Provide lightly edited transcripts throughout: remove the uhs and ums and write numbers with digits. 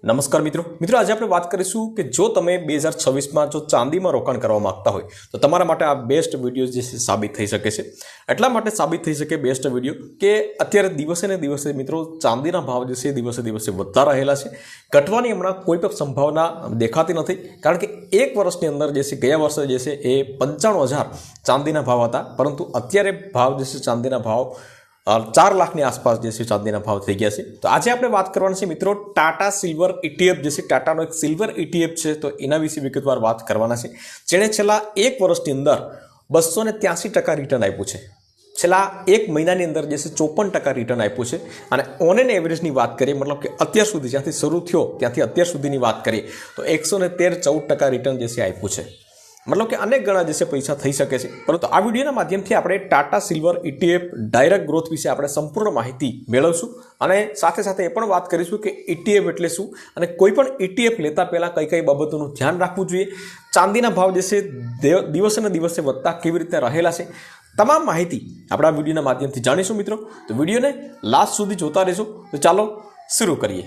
નમસ્કાર મિત્રો આજે આપણે વાત કરીશું કે જો તમે 2026માં જો ચાંદીમાં રોકાણ કરવા માંગતા હોય તો તમારા માટે આ બેસ્ટ વિડીયો જે છે સાબિત થઈ શકે છે। એટલા માટે સાબિત થઈ શકે બેસ્ટ વિડીયો કે અત્યારે દિવસે ને દિવસે મિત્રો ચાંદીના ભાવ જે છે દિવસે દિવસે વધતા રહેલા છે। ઘટવાની હમણાં કોઈ પણ સંભાવના દેખાતી નથી, કારણ કે એક વર્ષની અંદર જે છે ગયા વર્ષે જે છે એ 95,000 ચાંદીના ભાવ હતા, પરંતુ અત્યારે ભાવ જે છે ચાંદીના ભાવ 4 લાખની આસપાસ જે છે ચાંદીના ભાવ થઈ ગયા છે। તો આજે આપણે વાત કરવાની છે મિત્રો ટાટા સિલ્વર ETF જે છે, ટાટાનો એક સિલ્વર ETF છે, તો એના વિશે વિગતવાર વાત કરવાના છે, જેણે છેલ્લા એક વર્ષની અંદર 283% રિટર્ન આપ્યું છે। છેલ્લા એક મહિનાની અંદર જે છે 54% રિટર્ન આપ્યું છે। અને ઓન એન એવરેજની વાત કરીએ, મતલબ કે અત્યાર સુધી જ્યાંથી શરૂ થયો ત્યાંથી અત્યાર સુધીની વાત કરીએ તો 113-14% રિટર્ન જે છે આપ્યું છે। मतलब कि अनेक गणा जैसे पैसा थी सके छे। परंतु आ विडियोना माध्यमथी आपणे Tata silver ETF direct growth विषे आपणे संपूर्ण माहिती मेळवशुं અને સાથે સાથે એ પણ વાત કરીશું કે ETF એટલે શું અને કોઈ પણ ETF લેતા પહેલા કઈ કઈ બાબતોનું ધ્યાન રાખવું જોઈએ, ચાંદીના ભાવ જે છે દિવસે ને દિવસે વધતા કેવી રીતે રહેલા છે, તમામ માહિતી આપણા વિડીયોના માધ્યમથી જાણીશું મિત્રો। તો વિડીયોને લાસ્ટ સુધી જોતા રહેજો। તો ચાલો શરૂ કરીએ।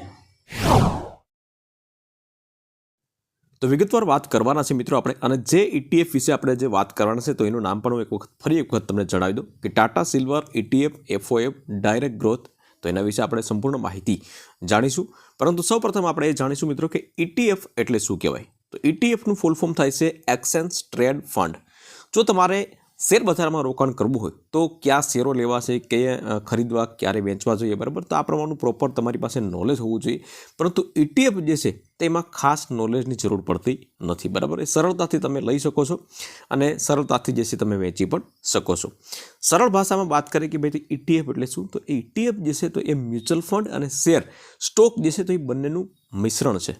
तो विगतवार बात करवाना है मित्रों आपणे, अने जे ETF विषे आपणे जे बात करवाना है तो एनुं नाम पण एक वखत फरी एक वखत तमने जणावी दो कि Tata silver ETF FOF direct growth. तो एना विषे आपणे संपूर्ण माहिती जाणीशुं, परंतु सौ प्रथम आपणे ए जाणीशुं मित्रों कि ETF एटले शुं कहेवाय। तो ETF नुं फूल फॉर्म थाय छे एक्सचेन्ज ट्रेड फंड। जो तमारे शेर बजार में रोकाण करवुं होय तो क्या शेरो लेवा छे, के खरीदवा, क्यारे वेचवा जोईए, बराबर। तो आ प्रमाणेनुं प्रोपर तमारी पासे नॉलेज होवुं जोईए, परंतु ETF जे छे तेमां खास नॉलेजनी जरूर पड़ती नथी, बराबर। सरळताथी तमे लई शको छो अने सरळताथी जे छे तमे वेची पण शको छो। सरळ भाषामां बात करीए कि भाई ETF एटले शुं, तो ETF जे छे तो ए म्युच्युअल फंड अने शेर स्टॉक जे छे तो ए बंनेनुं मिश्रण छे।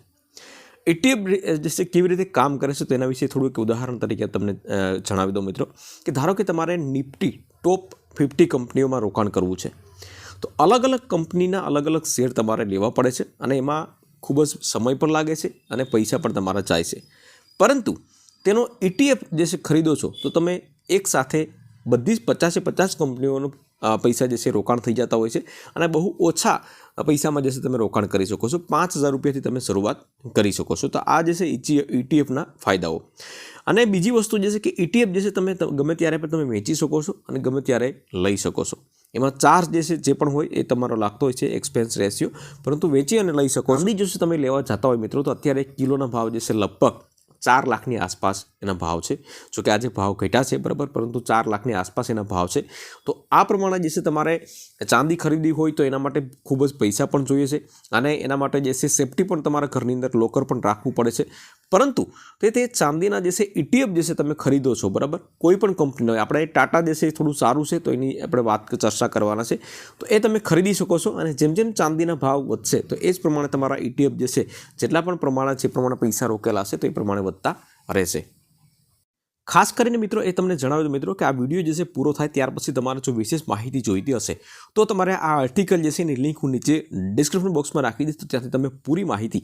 ETF जैसे केवी रीते काम करे छे तो एना विषे थोड़ुं एक उदाहरण तरीके तमने जणावी दो मित्रों कि धारो कि तमारे निफ्टी टॉप 50 कंपनीओमां रोकाण करवुं छे, तो अलग अलग कंपनीना अलग अलग शेर तमारे लेवा पड़े छे अने एमां खूब ज समय पण लागे छे अने पैसा पण तमारा जाय छे। परंतु तेनो ETF जे छे खरीदो छो तो तमे एक साथे बधी 50-50 कंपनीओनो पैसा जे छे रोकाण थई जता होय छे अने बहु ओछा पैसामां जे छे तमे रोकाण करी शको छो। 5,000 रुपयाथी तमे शरूआत करी शको छो। तो आ जे छे ETF ना फायदाओ। अने बीजी वस्तु जे छे कि ETF जे छे तमे गमे त्यारे पण तमे वेची शको छो अने गमे त्यारे लई शको छो। एमां चार्ज जे छे जे पण होय ए तमारो लागतो होय छे एक्सपेन्स रेशियो, परंतु वेची अने लई शको छो। जो तमे लेवा जता होय मित्रों तो अत्यारे 1 किलोना भाव जे छे लगभग 4 लाखनी आसपास एना भाव छे। जो कि आज भाव घट्या छे, बराबर, परंतु 4 लाखनी आसपास एना भाव छे। तो आ प्रमाणे जे छे तमारे चांदी खरीदी होय तो एना माटे खूब ज पैसा पण जोईए छे अने एना माटे जे छे सेफ्टी पण तमारा घरनी अंदर लॉकर पण राखवुं पड़े छे। परंतु ते चांदीना जे छे ETF जे छे तमे खरीदो छो, बराबर, कोई पण कंपनीनो आपणे टाटा जे छे थोड़ुं सारुं छे तो एनी आपणे वात चर्चा करवाना छे। तो ए तमे खरीदी शको छो अने जेम जेम चांदीना भाव वधशे तो ए ज प्रमाणे तमारा ETF जे छे जेटला पण प्रमाणे जे प्रमाणे पैसा रोकेला हशे तो ए प्रमाणे વધતા રહેશે। खास કરીને મિત્રો એ તમને જણાવી દઉં મિત્રો કે આ વિડીયો જે છે પૂરો થાય ત્યાર પછી તમારે જો વિશેષ માહિતી જોઈતી હશે તો તમારે આ આર્ટિકલ જે છે એની લિંક હું નીચે ડિસ્ક્રિપ્શન બોક્સમાં રાખી દઈશ, તો ત્યાંથી તમે પૂરી માહિતી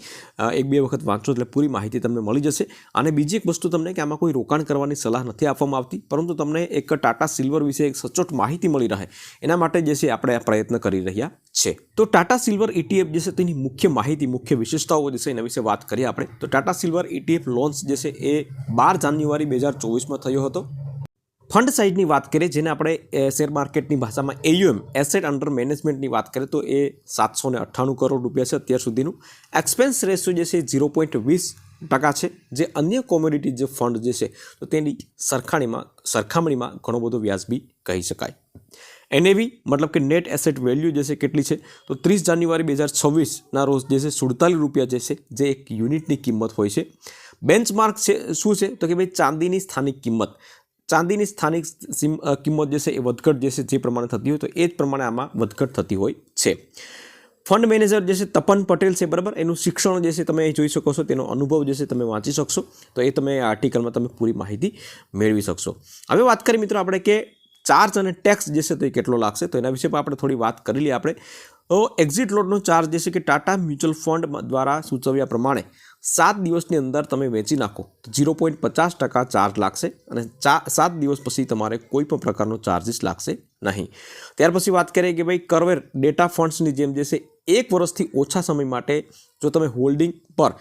એક બે વખત વાંચો એટલે પૂરી માહિતી તમને મળી જશે। અને બીજી એક વસ્તુ તમને કે આમાં કોઈ રોકાણ કરવાની સલાહ નથી આપવામાં આવતી, પરંતુ તમને એક ટાટા સિલ્વર વિશે એક સચોટ માહિતી મળી રહે એના માટે જે છે આપણે આ પ્રયત્ન કરી રહ્યા છે। તો ટાટા સિલ્વર ETF જે છે તેની મુખ્ય માહિતી, મુખ્ય વિશેષતાઓ જે છે એના વિશે વાત કરીએ આપણે। તો ટાટા સિલ્વર ETF લોન્ચ જે છે એ 12 જાન્યુઆરી 2024 થયો હતો। ફંડ સાઇઝની વાત કરીએ જેને આપણે શેર માર્કેટની ભાષામાં AUM એસેટ અંડર મેનેજમેન્ટની વાત કરીએ તો એ 798 કરોડ રૂપિયા છે અત્યાર સુધીનું। એક્સપેન્સ રેશિયો જે છે 0.20% છે, જે અન્ય કોમોડિટી જે ફંડ જે છે તો તેની સરખામણીમાં ઘણો બધો વ્યાજબી કહી શકાય। NAV मतलब कि नेट एसेट वेल्यू जैसे કેટલી છે તો 30 જાન્યુઆરી 2026ના રોજ જે છે 47 રૂપિયા જે છે જે એક યુનિટની કિંમત હોય છે। બેન્ચમાર્ક છે શું છે તો કે ભાઈ ચાંદીની સ્થાનિક કિંમત જે છે એ વધઘટ જે છે જે પ્રમાણે થતી હોય તો એ જ પ્રમાણે આમાં વધઘટ થતી હોય છે। ફંડ મેનેજર જે છે તપન પટેલ છે, બરાબર, એનું શિક્ષણ જે છે તમે અહીં જોઈ શકો છો, તેનો અનુભવ જે છે તમે વાંચી શકશો, તો એ તમે આ આર્ટિકલમાં તમે પૂરી માહિતી મેળવી શકશો। હવે વાત કરીએ મિત્રો આપણે કે ચાર્જ અને ટેક્સ જે છે તો એ કેટલો લાગશે, તો એના વિશે પણ આપણે થોડી વાત કરી લઈએ આપણે। તો એક્ઝિટ લોટનો ચાર્જ જે છે કે ટાટા મ્યુચ્યુઅલ ફંડ દ્વારા સૂચવ્યા પ્રમાણે 7 દિવસની અંદર તમે વેચી નાખો તો 0.50% ચાર્જ લાગશે અને 7 દિવસ પછી તમારે કોઈ પણ પ્રકારનો ચાર્જીસ લાગશે નહીં। ત્યાર પછી વાત કરીએ કે ભાઈ કરવેર ડેટા ફંડ્સની જેમ જે છે 1 વર્ષથી ઓછા સમય માટે જો તમે હોલ્ડિંગ પર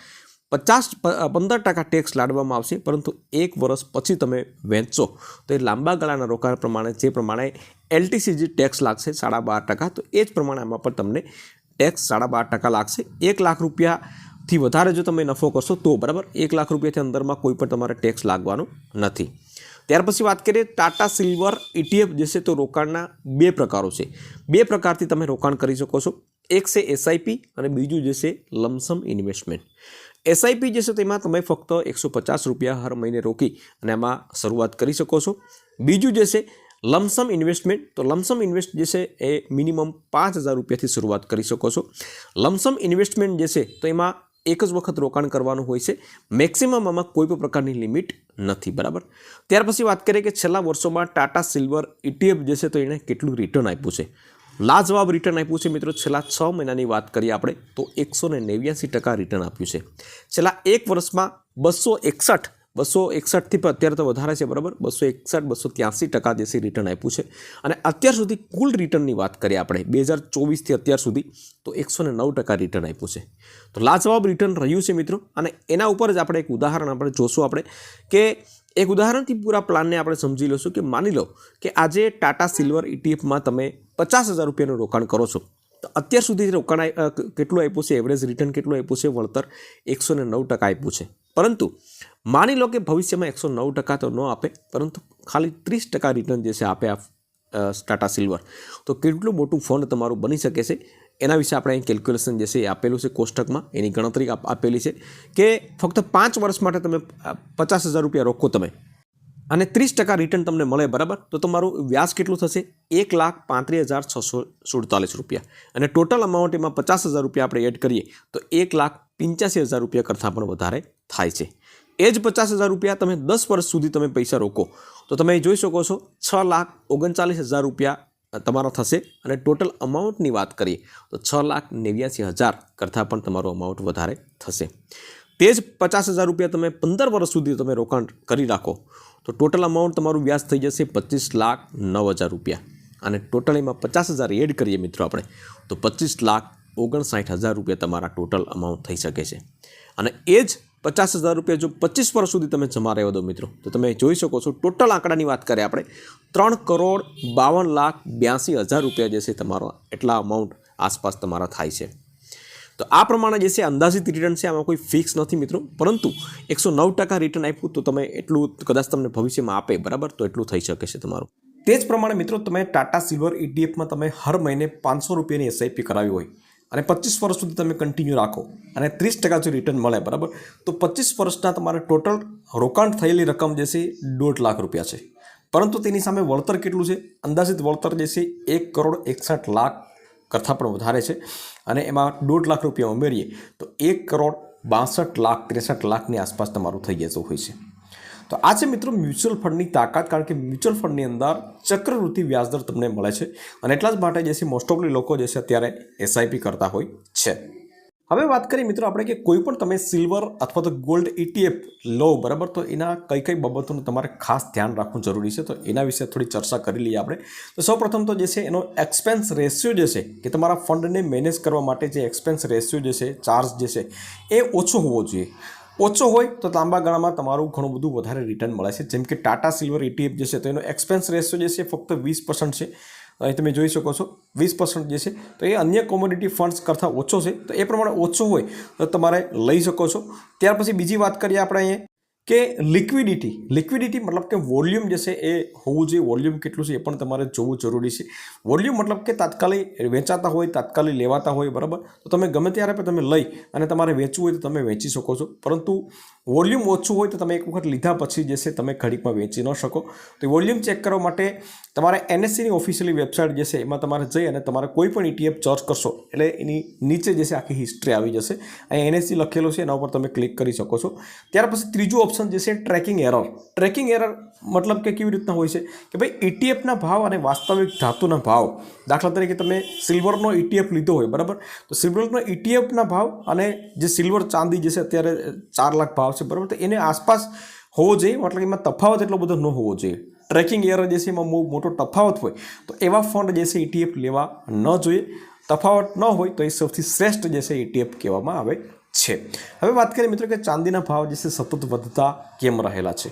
15% ટેક્સ લાદવામાં આવશે, પરંતુ 1 વર્ષ પછી તમે વેચશો તો એ લાંબા ગાળાના રોકાણ પ્રમાણે જે પ્રમાણે LTC જે ટેક્સ લાગશે 12.5%, તો એ જ પ્રમાણે આમાં પણ તમને ટેક્સ 12.5% લાગશે. 1 લાખ રૂપિયાથી વધારે જો તમે નફો કરશો તો બરાબર, 1 લાખ રૂપિયાથી અંદરમાં કોઈ પણ તમારે ટેક્સ લાગવાનો નથી. ત્યાર પછી વાત કરીએ ટાટા સિલ્વર ETF જે છે તો રોકાણના 2 પ્રકારો છે. 2 પ્રકારથી તમે રોકાણ કરી શકો છો. એક છે SIP અને બીજું જે છે લમસમ ઇન્વેસ્ટમેન્ટ. SIP જે છે તેમાં તમે ફક્ત 150 રૂપિયા હર મહિને રોકી અને આમાં શરૂઆત કરી શકો છો. બીજું જે છે લમસમ ઇન્વેસ્ટમેન્ટ, તો લમસમ ઇન્વેસ્ટ જે છે એ મિનિમમ 5000 રૂપિયાથી શરૂઆત કરી શકો છો. લમસમ ઇન્વેસ્ટમેન્ટ જે છે તો એમાં એક જ વખત રોકાણ કરવાનું હોય છે. મેક્સિમમ આમાં કોઈ પણ પ્રકારની લિમિટ નથી, બરાબર. ત્યાર પછી વાત કરીએ કે છેલ્લા વર્ષોમાં ટાટા સિલ્વર ETF જે છે તો એણે કેટલું રિટર્ન આપ્યું છે. લાજવાબ રિટર્ન આપ્યું છે મિત્રો. છેલ્લા 6 મહિનાની વાત કરીએ આપણે તો 189% રિટર્ન આપ્યું છે. છેલ્લા 1 વર્ષમાં 261થી પણ અત્યારે તો વધારે છે, બરાબર, 283% જે છે રિટર્ન આપ્યું છે. અને અત્યાર સુધી કુલ રિટર્નની વાત કરીએ આપણે 2024થી અત્યાર સુધી તો 109% રિટર્ન આપ્યું છે. તો લાજવાબ રિટર્ન રહ્યું છે મિત્રો. અને એના ઉપર જ આપણે એક ઉદાહરણ આપણે જોશું આપણે કે એક ઉદાહરણથી પૂરા પ્લાનને આપણે સમજી લઈશું કે માની લો કે આજે ટાટા સિલ્વર ETFમાં તમે 50,000 રૂપિયાનું રોકાણ કરો છો, તો અત્યાર સુધી રોકાણ કેટલું આપ્યું છે, એવરેજ રિટર્ન કેટલું આપ્યું છે, વળતર 109% આપ્યું છે. પરંતુ માની લો કે ભવિષ્યમાં 109% તો ન આપે, પરંતુ ખાલી 30% રિટર્ન જે છે આપે ટાટા સિલ્વર, તો કેટલું મોટું ફંડ તમારું બની શકે છે એના વિશે આપણે અહીં કેલ્ક્યુલેશન જે છે એ આપેલું છે કોષ્ટકમાં. એની ગણતરી આપેલી છે કે ફક્ત 5 વર્ષ માટે તમે 50,000 રૂપિયા રોકો તમે અને 30% રિટર્ન તમને મળે, બરાબર, તો તમારું વ્યાજ કેટલું થશે 1,35,647 રૂપિયા. અને ટોટલ અમાઉન્ટ એમાં 50,000 રૂપિયા આપણે એડ કરીએ તો 1,85,000 રૂપિયા કરતાં પણ વધારે થાય છે. એ જ 50,000 રૂપિયા તમે 10 વર્ષ સુધી તમે પૈસા રોકો તો તમે જોઈ શકો છો 6,39,000 રૂપિયા તમારો થશે. અને ટોટલ અમાઉન્ટની વાત કરીએ તો 6,89,000 કરતાં પણ તમારું અમાઉન્ટ વધારે થશે. તે જ 50,000 રૂપિયા તમે 15 વર્ષ સુધી તમે રોકાણ કરી રાખો તો ટોટલ અમાઉન્ટ તમારું વ્યાજ થઈ જશે 25,09,000 રૂપિયા. અને ટોટલ એમાં 50,000 એડ કરીએ મિત્રો આપણે તો 25,59,000 રૂપિયા તમારા ટોટલ અમાઉન્ટ થઈ શકે છે. અને એ જ 50,000 રૂપિયા જો 25 વર્ષ સુધી તમે જમા રહેવા દો મિત્રો તો તમે જોઈ શકો છો ટોટલ આંકડાની વાત કરીએ આપણે 3,52,82,000 રૂપિયા જે છે તમારો એટલા અમાઉન્ટ આસપાસ તમારા થાય છે. તો આ પ્રમાણે જે છે અંદાજિત રિટર્ન છે, આમાં કોઈ ફિક્સ નથી મિત્રો, પરંતુ 109% રિટર્ન આપ્યું તો તમે એટલું કદાચ તમને ભવિષ્યમાં આપે, બરાબર, તો એટલું થઈ શકે છે તમારું. તે જ પ્રમાણે મિત્રો તમે ટાટા સિલ્વર ETFમાં તમે હર મહિને 500 રૂપિયાની SIP કરાવી હોય અને 25 વર્ષ સુધી તમે કન્ટિન્યુ રાખો અને 30% જો રિટર્ન મળે, બરાબર, તો 25 વર્ષના તમારે ટોટલ રોકાણ થયેલી રકમ જે છે 1.5 લાખ રૂપિયા છે. પરંતુ તેની સામે વળતર કેટલું છે, અંદાજિત વળતર જે છે 1,61,00,000 કરતાં પણ વધારે છે. અને એમાં 1.5 લાખ રૂપિયા ઉમેરીએ તો 1,62,63,00,000ની આસપાસ તમારું થઈ જતું હોય છે. તો આ છે મિત્રો મ્યુચ્યુઅલ ફંડની તાકાત, કારણ કે મ્યુચ્યુઅલ ફંડની અંદર ચક્રવૃત્તિ વ્યાજદર તમને મળે છે અને એટલા જ માટે જે છે મોસ્ટ ઓફલી લોકો જે છે અત્યારે SIP કરતા હોય છે. હવે વાત કરીએ મિત્રો આપણે કે કોઈ પણ તમે સિલ્વર અથવા તો ગોલ્ડ ETF લો, બરાબર, તો એના કઈ બાબતોનું તમારે ખાસ ધ્યાન રાખવું જરૂરી છે. તો એના વિશે થોડી ચર્ચા કરી લઈએ આપણે. તો સૌપ્રથમ તો જે છે એનો એક્સપેન્સ રેશિયો જે છે કે તમારા ફંડને મેનેજ કરવા માટે જે એક્સપેન્સ રેશિયો જે છે, ચાર્જ જે છે એ ઓછો હોવો જોઈએ. ઓછો હોય તો લાંબા ગાળામાં તમારું ઘણું બધું વધારે રિટર્ન મળે છે. જેમ કે ટાટા સિલ્વર ETF જે છે તો એનો એક્સપેન્સ રેશિયો જે છે ફક્ત 20% છે. અહીં તમે જોઈ શકો છો 20% જે છે તો એ અન્ય કોમોડિટી ફંડ્સ કરતાં ઓછો છે. તો એ પ્રમાણે ઓછો હોય તો તમારે લઈ શકો છો. ત્યાર પછી બીજી વાત કરીએ આપણે અહીંયા કે લિક્વિડિટી મતલબ કે વોલ્યુમ જે છે એ હોવું જોઈએ. વોલ્યુમ કેટલું છે એ પણ તમારે જોવું જરૂરી છે. વોલ્યુમ મતલબ કે તાત્કાલિક વેચાતા હોય, તાત્કાલિક લેવાતા હોય, બરાબર, તો તમે ગમે ત્યારે પણ તમે લઈ અને તમારે વેચવું હોય તો તમે વેચી શકો છો. પરંતુ વોલ્યુમ ઓછું હોય તો તમે એક વખત લીધા પછી જે છે તમે ઘડીકમાં વેચી ન શકો. તો વોલ્યુમ ચેક કરવા માટે તમારે NSEની ઓફિશિયલી વેબસાઇટ જે છે એમાં તમારે જઈ અને તમારે કોઈ પણ ETF સર્ચ કરશો એટલે એની નીચે જે છે આખી હિસ્ટ્રી આવી જશે. અહીં NSE લખેલો છે, એના ઉપર તમે ક્લિક કરી શકો છો. ત્યાર પછી ત્રીજું ઓપ્શન જે છે ટ્રેકિંગ એરર મતલબ કે કેવી રીતના હોય છે કે ભાઈ ETFના ભાવ અને વાસ્તવિક ધાતુના ભાવ, દાખલા તરીકે તમે સિલ્વરનો ETF લીધો હોય, બરાબર, તો સિલ્વરનો ETFના ભાવ અને જે સિલ્વર ચાંદી જે છે અત્યારે 4 લાખ ભાવ છે, બરાબર, તો એને આસપાસ હોવો જોઈએ. મતલબ એમાં તફાવત એટલો બધો ન હોવો જોઈએ. ટ્રેકિંગ એરર જે છે એમાં બહુ મોટો તફાવત હોય તો એવા ફંડ જે છે ETF લેવા ન જોઈએ. તફાવત ન હોય તો એ સૌથી શ્રેષ્ઠ જે છે ETF કહેવામાં આવે છે. હવે વાત કરીએ મિત્રો કે ચાંદીના ભાવ જે છે સતત વધતા કેમ રહેલા છે,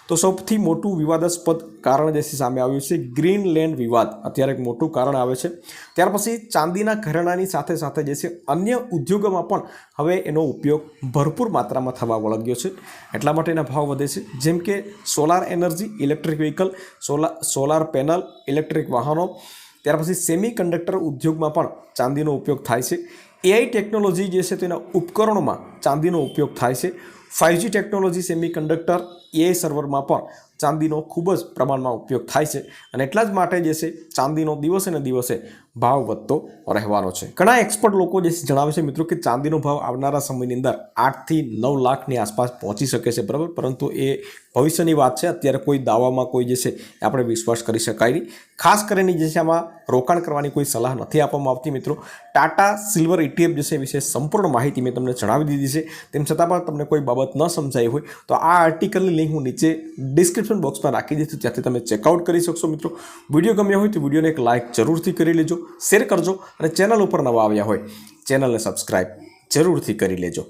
તો સૌથી મોટું વિવાદાસ્પદ કારણ જે છે સામે આવ્યું છે ગ્રીનલેન્ડ વિવાદ, અત્યારે એક મોટું કારણ આવે છે. ત્યાર પછી ચાંદીના ઘરેણાની સાથે સાથે જે છે અન્ય ઉદ્યોગોમાં પણ હવે એનો ઉપયોગ ભરપૂર માત્રામાં થવા વળગ્યો છે, એટલા માટે એના ભાવ વધે છે. જેમ કે solar energy, electric vehicle, solar panel, electric વાહનો, ત્યાર પછી સેમી કન્ડક્ટર ઉદ્યોગમાં પણ ચાંદીનો ઉપયોગ થાય છે. AI ટેકનોલોજી જે છે તેના ઉપકરણોમાં ચાંદીનો ઉપયોગ થાય છે. 5G technology, semi conductor, AI સર્વરમાં પણ ચાંદીનો ખૂબ જ પ્રમાણમાં ઉપયોગ થાય છે અને એટલા જ માટે જે છે ચાંદીનો દિવસે ને દિવસે ભાવ વધતો રહેવાનો છે. ઘણા એક્સપર્ટ લોકો જે જણાવે છે મિત્રો કે ચાંદીનો ભાવ આવનારા સમયની અંદર 8 થી 9 લાખની આસપાસ પહોંચી શકે છે, બરાબર, પરંતુ એ ભવિષ્યની વાત છે. અત્યારે કોઈ દાવામાં કોઈ જે છે આપણે વિશ્વાસ કરી શકાય નહીં. ખાસ કરીને જે છે આમાં રોકાણ કરવાની કોઈ સલાહ નથી આપવામાં આવતી મિત્રો. ટાટા સિલ્વર ETF જે છે વિશે સંપૂર્ણ માહિતી મેં તમને જણાવી દીધી છે. તેમ છતાં પણ તમને કોઈ બાબત ન સમજાઈ હોય તો આ આર્ટિકલની લિંક હું નીચે ડિસ્ક્રિપ્શન બોક્સમાં રાખી દીધું, ત્યાંથી તમે ચેકઆઉટ કરી શકશો મિત્રો. વિડીયો ગમ્યો હોય તો વિડીયોને એક લાઇક જરૂરથી કરી લેજો, શેર કરજો અને ચેનલ ઉપર નવા આવ્યા હોય ચેનલને સબસ્ક્રાઈબ જરૂરથી કરી લેજો.